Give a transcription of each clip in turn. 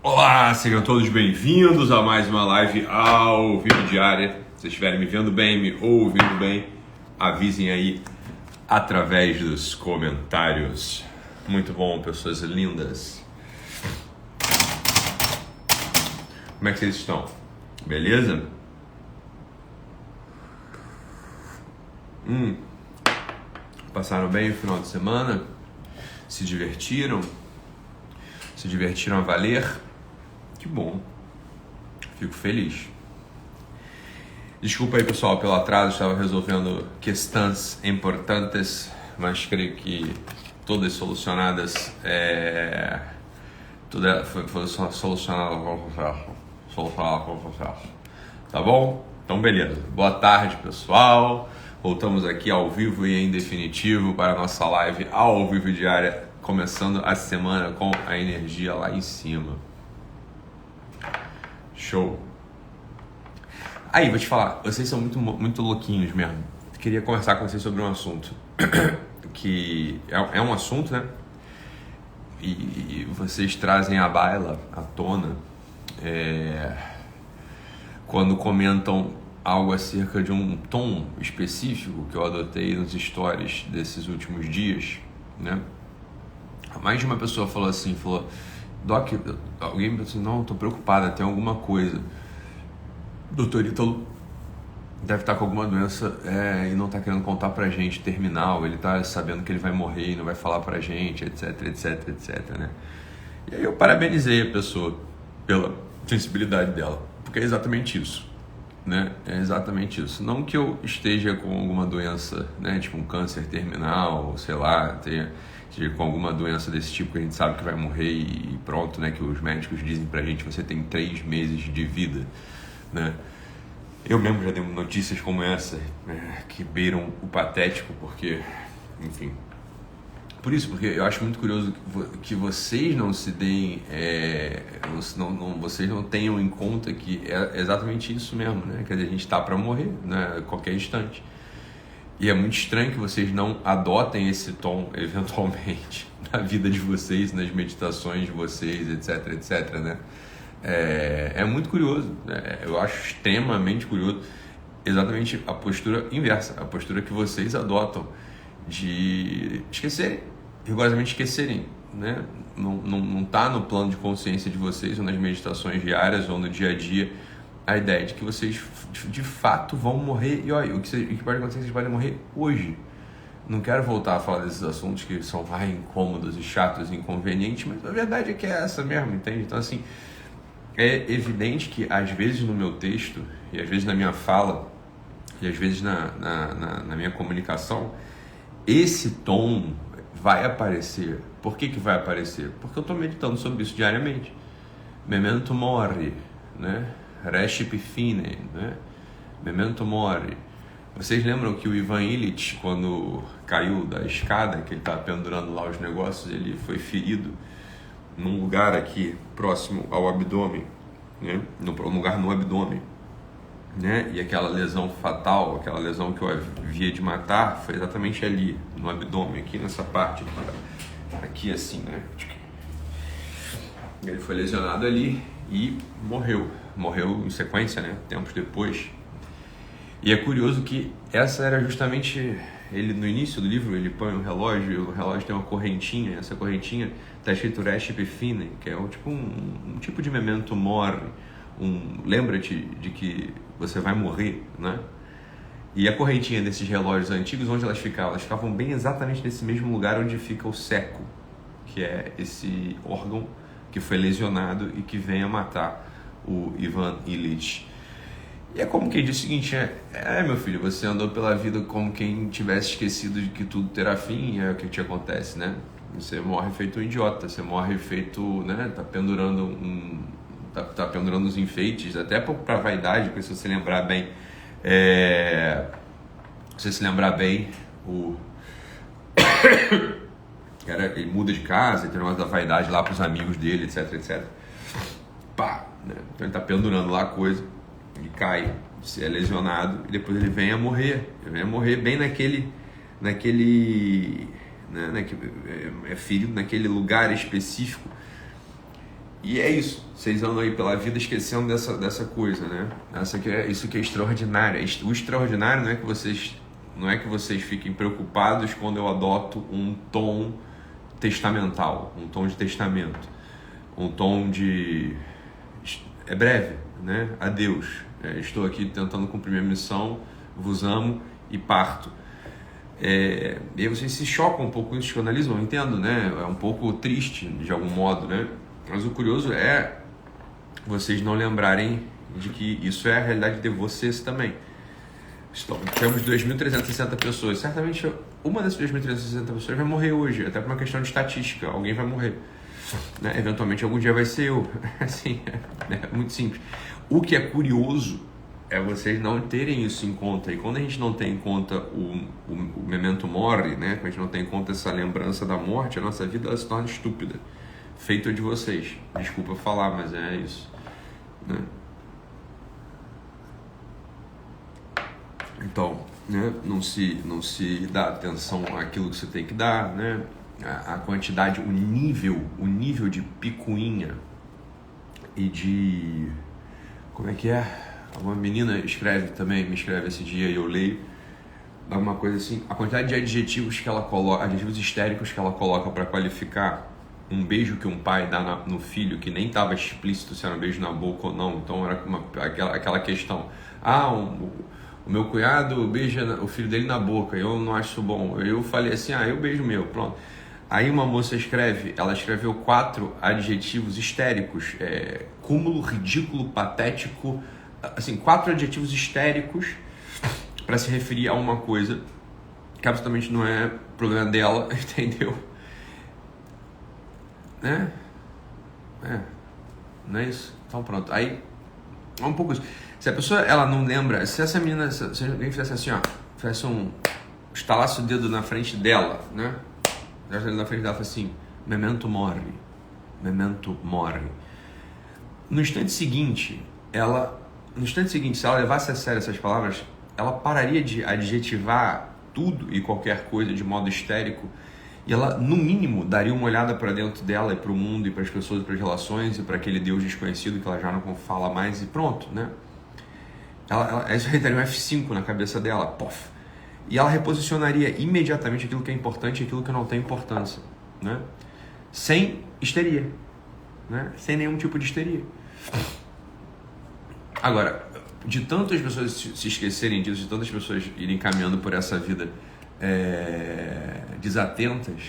Olá, sejam todos bem-vindos a mais uma live ao vivo diária. Se vocês estiverem me vendo bem, me ouvindo bem, avisem aí através dos comentários. Muito bom, pessoas lindas. Como é que vocês estão? Beleza? Passaram bem o final de semana? Se divertiram? Se divertiram a valer? Que bom. Fico feliz. Desculpa aí, pessoal, pelo atraso. Estava resolvendo questões importantes, mas creio que todas solucionadas. Tudo foi solucionado com sucesso. Tá bom? Então, beleza. Boa tarde, pessoal. Voltamos aqui ao vivo e em definitivo para a nossa live ao vivo diária, começando a semana com a energia lá em cima. Show! Aí, vou te falar, vocês são muito louquinhos mesmo. Queria conversar com vocês sobre um assunto que é um assunto, né? E vocês trazem à baila, à tona, quando comentam algo acerca de um tom específico que eu adotei nos stories desses últimos dias, né? Mais de uma pessoa falou, Doc, alguém pensou assim, não, tô preocupada, tem alguma coisa. Doutor Ítalo deve estar com alguma doença e não tá querendo contar pra gente, terminal, ele tá sabendo que ele vai morrer e não vai falar pra gente, etc, né? E aí eu parabenizei a pessoa pela sensibilidade dela, porque é exatamente isso, né? É exatamente isso. Não que eu esteja com alguma doença, né, tipo um câncer terminal, sei lá, esteja com alguma doença desse tipo que a gente sabe que vai morrer e pronto, né? Que os médicos dizem pra gente, você tem 3 meses de vida, né? Eu mesmo já dei notícias como essa, que beiram o patético, porque, enfim. Porque eu acho muito curioso que vocês não se deem, vocês não tenham em conta que é exatamente isso mesmo, né? Quer dizer, a gente tá para morrer, né? A qualquer instante. E é muito estranho que vocês não adotem esse tom, eventualmente, na vida de vocês, nas meditações de vocês, etc, né? É muito curioso, né? Eu acho extremamente curioso exatamente a postura inversa, a postura que vocês adotam de esquecerem, rigorosamente esquecerem, né? Não tá no plano de consciência de vocês, ou nas meditações diárias, ou no dia a dia, a ideia de que vocês de fato vão morrer. E olha, o que pode acontecer é que vocês podem morrer hoje. Não quero voltar a falar desses assuntos que são incômodos e chatos e inconvenientes, mas a verdade é que é essa mesmo, entende? Então, assim, é evidente que às vezes no meu texto, e às vezes na minha fala, e às vezes na minha comunicação, esse tom vai aparecer. Por que vai aparecer? Porque eu estou meditando sobre isso diariamente. Memento mori, né? Rescip fine, né? Memento mori. Vocês lembram que o Ivan Illich, quando caiu da escada, que ele estava pendurando lá os negócios, ele foi ferido num lugar aqui próximo ao abdômen, né? Um lugar no abdômen, né? E aquela lesão fatal, aquela lesão que eu havia de matar, foi exatamente ali, no abdômen, aqui nessa parte, aqui assim, né? Ele foi lesionado ali e morreu em sequência, né? Tempos depois. E é curioso que essa era justamente, ele no início do livro, ele põe um relógio, e o relógio tem uma correntinha, essa correntinha está escrito Rescip fine, que é um tipo de memento mori, lembra-te de que você vai morrer, né? E a correntinha desses relógios antigos, onde elas ficavam? Elas ficavam bem exatamente nesse mesmo lugar onde fica o seco, que é esse órgão que foi lesionado e que vem a matar o Ivan Illich. E é como quem diz o seguinte, meu filho, você andou pela vida como quem tivesse esquecido de que tudo terá fim, e é o que te acontece, né? Você morre feito um idiota, você morre feito, né? Tá pendurando tá pendurando os enfeites, até para vaidade, porque se você lembrar bem, ele muda de casa, tem o negócio da vaidade lá pros amigos dele, etc. Pá, né? Então ele tá pendurando lá a coisa, ele cai, é lesionado, e depois ele vem a morrer. Ele vem a morrer bem naquele né, é ferido naquele lugar específico. E é isso, vocês andam aí pela vida esquecendo dessa coisa, né? Isso que é extraordinário. O extraordinário não é que vocês fiquem preocupados quando eu adoto um tom testamental, um tom de testamento, um tom de... é breve, né? Adeus, estou aqui tentando cumprir minha missão, vos amo e parto. E aí vocês se chocam um pouco com isso que eu analiso, eu entendo, né? É um pouco triste de algum modo, né? Mas o curioso é vocês não lembrarem de que isso é a realidade de vocês também. Temos 2.360 pessoas. Certamente uma dessas 2.360 pessoas vai morrer hoje, até por uma questão de estatística. Alguém vai morrer, né? Eventualmente algum dia vai ser eu. Assim, é muito simples. O que é curioso é vocês não terem isso em conta. E quando a gente não tem em conta o memento mori, né? Quando a gente não tem em conta essa lembrança da morte, a nossa vida ela se torna estúpida. Feito de vocês. Desculpa falar, mas é isso, né? Então, né? Não se dá atenção àquilo que você tem que dar, né? A quantidade, o nível de picuinha e de... Como é que é? Uma menina me escreve esse dia e eu leio alguma coisa assim, a quantidade de adjetivos que ela coloca, adjetivos histéricos que ela coloca para qualificar um beijo que um pai dá no filho, que nem estava explícito se era um beijo na boca ou não, então era aquela questão, o meu cunhado beija o filho dele na boca, eu não acho isso bom, eu falei assim, eu beijo meu, pronto. Aí uma moça ela escreveu 4 adjetivos histéricos, cúmulo, ridículo, patético, assim, 4 adjetivos histéricos para se referir a uma coisa que absolutamente não é problema dela, entendeu? Né? Não é isso? Então pronto. Aí é um pouco isso. Se a pessoa ela não lembra, se essa menina, se alguém fizesse assim, fizesse estalasse o dedo na frente dela, né? Na frente dela, assim, memento mori. No instante seguinte, se ela levasse a sério essas palavras, ela pararia de adjetivar tudo e qualquer coisa de modo histérico e ela, no mínimo, daria uma olhada para dentro dela e para o mundo e para as pessoas, para as relações e para aquele Deus desconhecido que ela já não fala mais e pronto, né? Isso daria um F5 na cabeça dela, pof. E ela reposicionaria imediatamente aquilo que é importante e aquilo que não tem importância, né? Sem histeria, né? Sem nenhum tipo de histeria. Agora, de tantas pessoas se esquecerem disso, de tantas pessoas irem caminhando por essa vida desatentas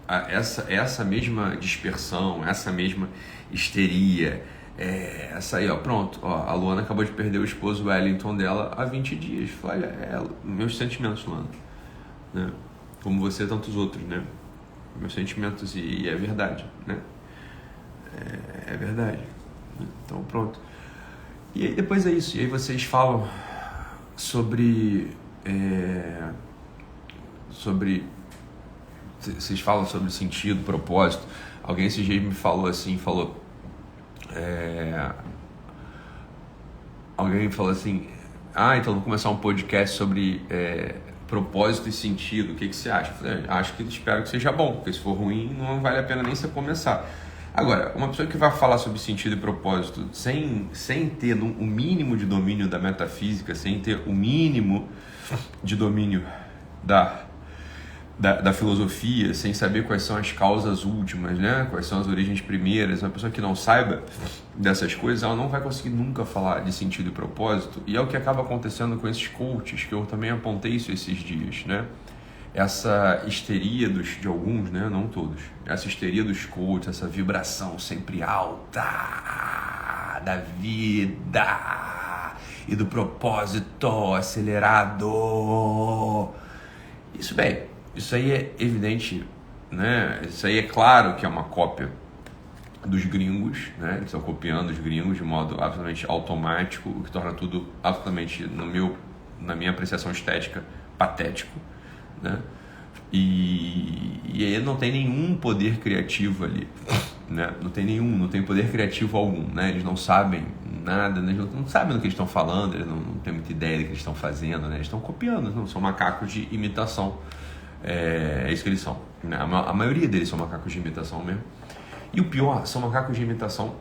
a essa mesma dispersão, essa mesma histeria, essa aí, pronto, a Luana acabou de perder o esposo Wellington dela há 20 dias. Olha, meus sentimentos, Luana, né? Como você e tantos outros, né? Meus sentimentos, e é verdade, né? É verdade. Então, pronto. E aí depois é isso, e aí vocês falam vocês falam sobre sentido, propósito. Alguém esses dias me falou assim, alguém falou assim, então vou começar um podcast sobre propósito e sentido, o que você acha? Eu falei, espero que seja bom, porque se for ruim não vale a pena nem você começar. Agora, uma pessoa que vai falar sobre sentido e propósito sem ter o mínimo de domínio da metafísica, sem ter o mínimo de domínio da filosofia, sem saber quais são as causas últimas, né? Quais são as origens primeiras, uma pessoa que não saiba dessas coisas, ela não vai conseguir nunca falar de sentido e propósito, e é o que acaba acontecendo com esses coaches, que eu também apontei isso esses dias, né? Essa histeria de alguns, né? Não todos. Essa histeria dos coaches, essa vibração sempre alta da vida e do propósito acelerado. Isso aí é evidente, né? Isso aí é claro que é uma cópia dos gringos, né? Eles estão copiando os gringos de modo absolutamente automático, o que torna tudo absolutamente, na minha apreciação estética, patético, né? E aí não tem nenhum poder criativo ali, né? Não tem poder criativo algum, né? Eles não sabem nada, né? Eles não sabem do que eles estão falando, eles não têm muita ideia do que eles estão fazendo, né? Eles estão copiando, não são macacos de imitação, é isso que eles são, né? A maioria deles são macacos de imitação mesmo. E o pior, são macacos de imitação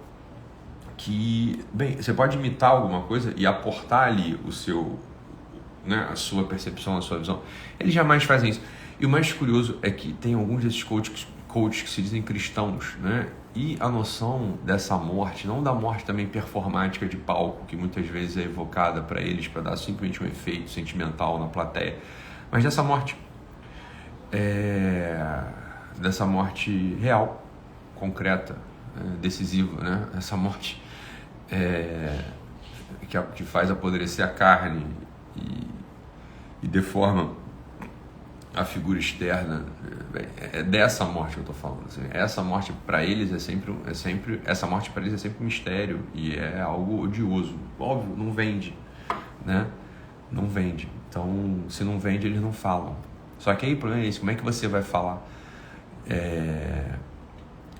que, bem, você pode imitar alguma coisa e aportar ali o seu, né, a sua percepção, a sua visão. Eles jamais fazem isso. E o mais curioso é que tem alguns desses coaches que se dizem cristãos, né? E a noção dessa morte, não da morte também performática de palco, que muitas vezes é evocada para eles para dar simplesmente um efeito sentimental na plateia, mas dessa morte, dessa morte real, concreta, decisiva, né? Essa morte que faz apodrecer a carne e deforma a figura externa. É dessa morte que eu estou falando. Assim. Essa morte para eles é sempre essa morte para eles é sempre um mistério e é algo odioso. Óbvio, não vende, né? Não vende. Então, se não vende, eles não falam. Só que aí o problema é esse: como é que você vai falar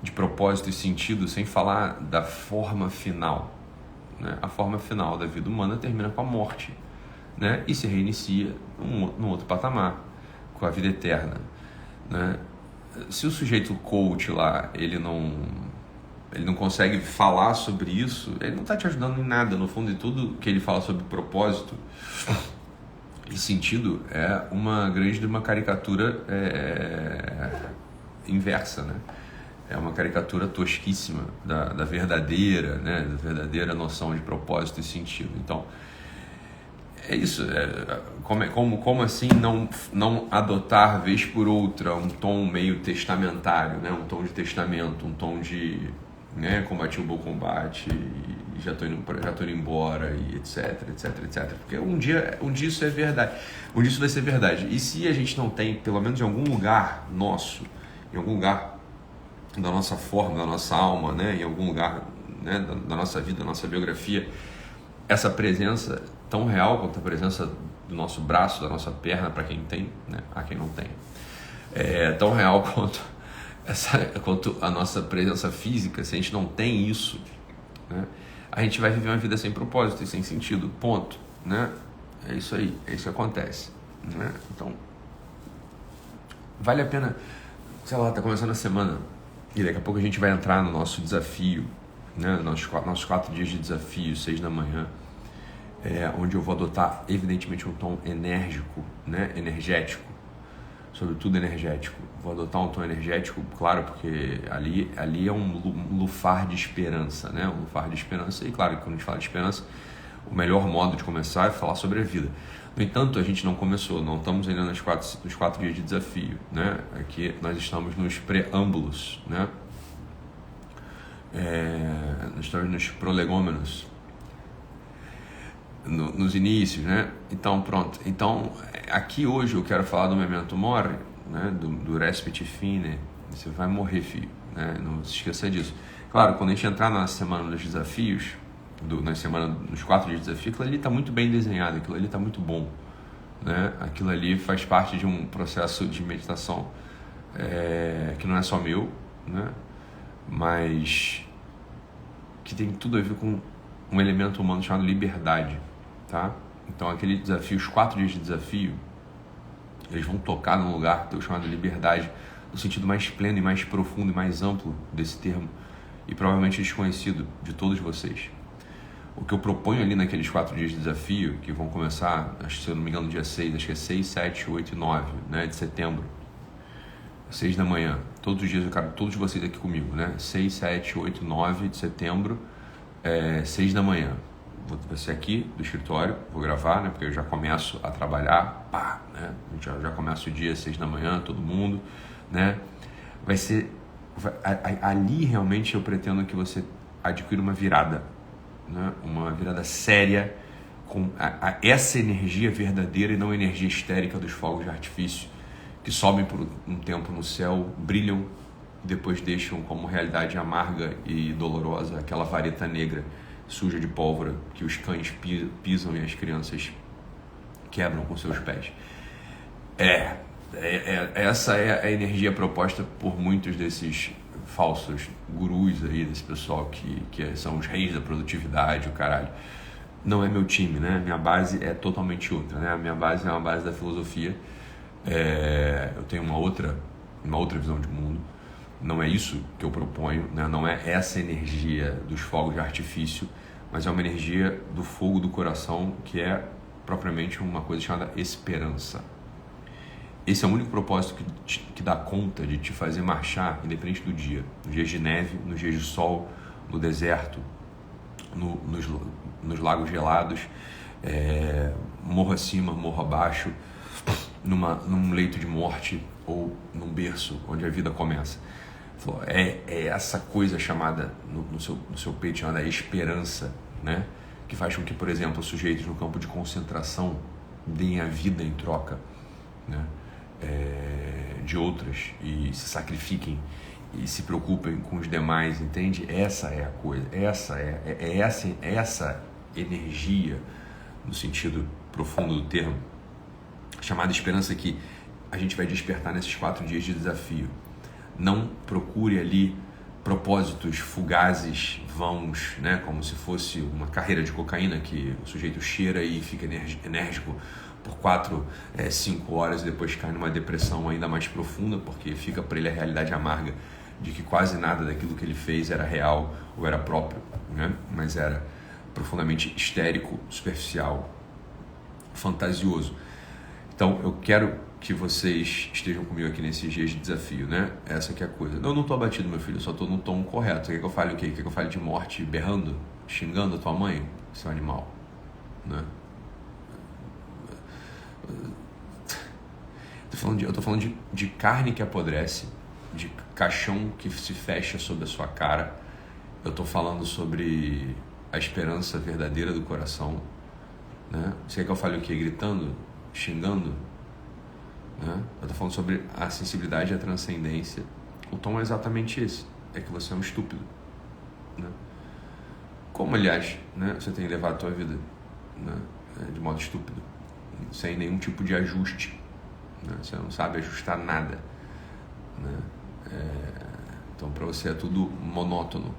de propósito e sentido sem falar da forma final, né? A forma final da vida humana termina com a morte, né? E se reinicia num outro patamar, com a vida eterna, né? Se o sujeito coach lá, ele não consegue falar sobre isso, ele não está te ajudando em nada. No fundo de tudo que ele fala sobre propósito e sentido é uma caricatura inversa, né? É uma caricatura tosquíssima da verdadeira, né? Da verdadeira noção de propósito e sentido. Então, é isso. Como assim não adotar vez por outra um tom meio testamentário, né? Um tom de testamento, um tom de, né, combati um bom combate e já tô indo embora e etc. Porque um dia isso é verdade. Um dia isso vai ser verdade. E se a gente não tem, pelo menos em algum lugar nosso, em algum lugar da nossa forma, da nossa alma, né, em algum lugar, né, da nossa vida, da nossa biografia, essa presença tão real quanto a presença do nosso braço, da nossa perna, para quem tem, né, a quem não tem, tão real quanto a nossa presença física. Se a gente não tem isso, né, a gente vai viver uma vida sem propósito e sem sentido, ponto, né? É isso aí, é isso que acontece, né? Então, vale a pena, sei lá, tá começando a semana e daqui a pouco a gente vai entrar no nosso desafio, né? Nossos 4 dias de desafio, 6 da manhã, onde eu vou adotar, evidentemente, um tom enérgico, né? Energético, sobretudo energético. Vou adotar um tom energético, claro, porque ali é um lufar de esperança, né? Um lufar de esperança. E claro, quando a gente fala de esperança, o melhor modo de começar é falar sobre a vida. No entanto, a gente não começou, não estamos ainda nos 4 dias de desafio, né? Aqui nós estamos nos preâmbulos, né? Nós estamos nos prolegômenos, nos inícios, né? Então, pronto. Então, aqui hoje eu quero falar do memento mori, né? Do respite fine. Você vai morrer, filho, né? Não se esqueça disso. Claro, quando a gente entrar na semana dos desafios, nos 4 dias de desafio, aquilo ali está muito bem desenhado, aquilo ali está muito bom, né? Aquilo ali faz parte de um processo de meditação que não é só meu, né? Mas que tem tudo a ver com um elemento humano chamado liberdade, tá? Então aquele desafio, os 4 dias de desafio, eles vão tocar num lugar chamado liberdade, no sentido mais pleno e mais profundo e mais amplo desse termo, e provavelmente desconhecido de todos vocês. O que eu proponho ali naqueles 4 dias de desafio, que vão começar, acho que, se eu não me engano, no dia 6, acho que é 6, 7, 8 e 9, né, de setembro, 6 da manhã, todos os dias eu quero todos vocês aqui comigo, né, 6, 7, 8, 9 de setembro, 6 da manhã, vou ser aqui do escritório, vou gravar, né, porque eu já começo a trabalhar, né, já começa o dia 6 da manhã, todo mundo, né, ali realmente eu pretendo que você adquira uma virada, né, uma virada séria com essa energia verdadeira e não a energia histérica dos fogos de artifício que sobem por um tempo no céu, brilham e depois deixam como realidade amarga e dolorosa aquela vareta negra suja de pólvora que os cães pisam e as crianças quebram com seus pés. Essa é a energia proposta por muitos desses falsos gurus aí, desse pessoal que são os reis da produtividade, o caralho. Não é meu time, né? Minha base é totalmente outra, né? A minha base é uma base da filosofia. Eu tenho uma outra visão de mundo, Não é isso que eu proponho, né? Não é essa energia dos fogos de artifício, mas é uma energia do fogo do coração, que é propriamente uma coisa chamada esperança. Esse é o único propósito que dá conta de te fazer marchar, independente do dia. Nos dias de neve, nos dias de sol, no deserto, nos lagos gelados, morro acima, morro abaixo, num leito de morte ou num berço onde a vida começa. É essa coisa chamada no seu peito, chamada esperança, né? Que faz com que, por exemplo, sujeitos no campo de concentração deem a vida em troca, né? De outras, e se sacrifiquem e se preocupem com os demais, entende? Essa é a coisa, essa energia, no sentido profundo do termo, chamada esperança, que a gente vai despertar nesses 4 dias de desafio. Não procure ali propósitos fugazes, vãos, né? Como se fosse uma carreira de cocaína que o sujeito cheira e fica enérgico por 4, 5 horas e depois cai numa depressão ainda mais profunda, porque fica para ele a realidade amarga de que quase nada daquilo que ele fez era real ou era próprio, né? Mas era profundamente histérico, superficial, fantasioso. Então eu quero que vocês estejam comigo aqui nesses dias de desafio, né? Essa que é a coisa. Eu não tô abatido, meu filho, eu só tô no tom correto. Você quer que eu fale o quê? Quer que eu fale de morte, berrando, xingando a tua mãe, seu animal, né? Eu tô falando de carne que apodrece, de caixão que se fecha sobre a sua cara. Eu tô falando sobre a esperança verdadeira do coração, né? Você quer que eu fale o quê? Gritando, xingando, né? Eu tô falando sobre a sensibilidade e a transcendência. O tom é exatamente esse, é que você é um estúpido, né? Como, aliás, né, você tem levado a tua vida, né, de modo estúpido, sem nenhum tipo de ajuste, né? Você não sabe ajustar nada, né? Então para você é tudo monótono,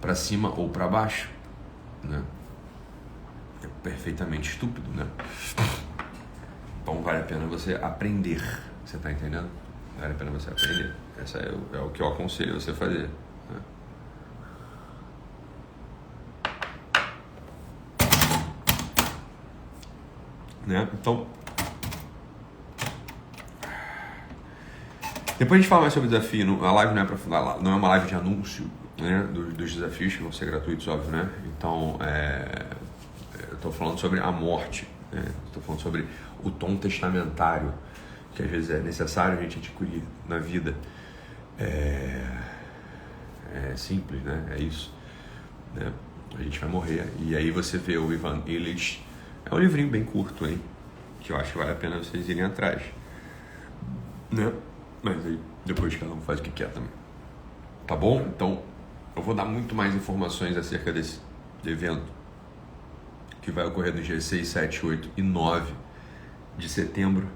para cima ou para baixo, né? É perfeitamente estúpido, né? Então vale a pena você aprender, você está entendendo? Vale a pena você aprender. Essa é o que eu aconselho você a fazer, né? Então, depois a gente fala mais sobre o desafio. A live não é para não é uma live de anúncio, né, dos desafios, que vão ser gratuitos, óbvio, né? Então, eu estou falando sobre a morte, né? Estou falando sobre o tom testamentário, que às vezes é necessário a gente adquirir na vida. É simples, né? É isso, né? A gente vai morrer. E aí você vê o Ivan Illich. É um livrinho bem curto, hein? Que eu acho que vale a pena vocês irem atrás, né? Mas aí depois cada um faz o que quer também. Tá bom? Então eu vou dar muito mais informações acerca desse evento, que vai ocorrer nos dias 6, 7, 8 e 9 de setembro.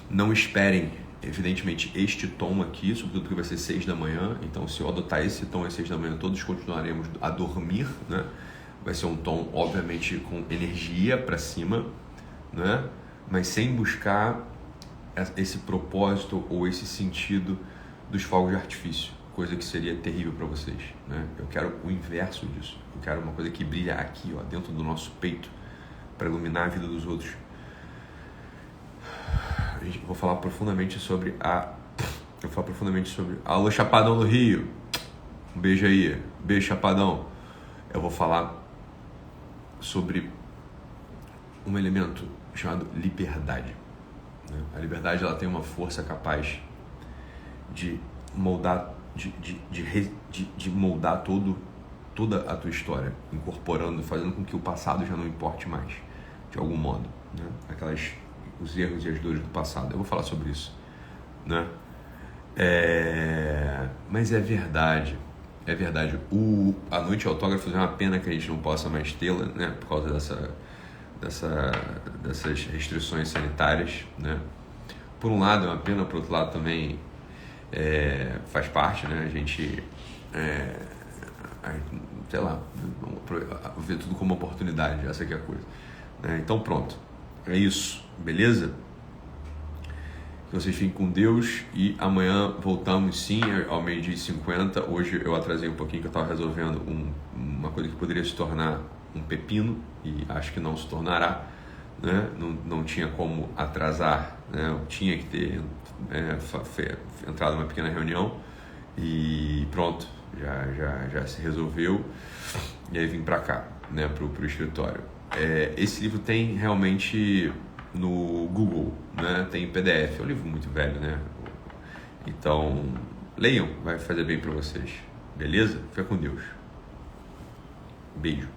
Não esperem, evidentemente, este tom aqui, sobretudo porque vai ser 6 da manhã. Então, se eu adotar esse tom às 6 da manhã, todos continuaremos a dormir, né? Vai ser um tom, obviamente, com energia para cima, né? Mas sem buscar esse propósito ou esse sentido dos fogos de artifício, coisa que seria terrível para vocês, né? Eu quero o inverso disso. Eu quero uma coisa que brilha aqui, ó, dentro do nosso peito, para iluminar a vida dos outros. Eu vou falar profundamente sobre Alô, Chapadão do Rio, um beijo aí, beijo, Chapadão. Eu vou falar sobre um elemento chamado liberdade, né? A liberdade, ela tem uma força capaz de moldar, de moldar toda a tua história, incorporando, fazendo com que o passado já não importe mais, de algum modo, né? Os erros e as dores do passado. Eu vou falar sobre isso, né? Mas é verdade. A noite de autógrafos é uma pena que a gente não possa mais tê-la, né? Por causa dessas restrições sanitárias, né? Por um lado é uma pena, por outro lado também faz parte, né? A gente, sei lá, ver tudo como oportunidade, essa que é a coisa, né? Então pronto, é isso, beleza? O que vocês fiquem com Deus e amanhã voltamos sim ao 12h50. Hoje eu atrasei um pouquinho que eu estava resolvendo uma coisa que poderia se tornar um pepino e acho que não se tornará, né? Não tinha como atrasar, né? Eu tinha que ter entrado numa pequena reunião e pronto, já se resolveu e aí vim para cá, né? Pro escritório. Esse livro tem realmente no Google, né? Tem em PDF, é um livro muito velho, né? Então leiam, vai fazer bem para vocês, beleza? Fica com Deus, beijo.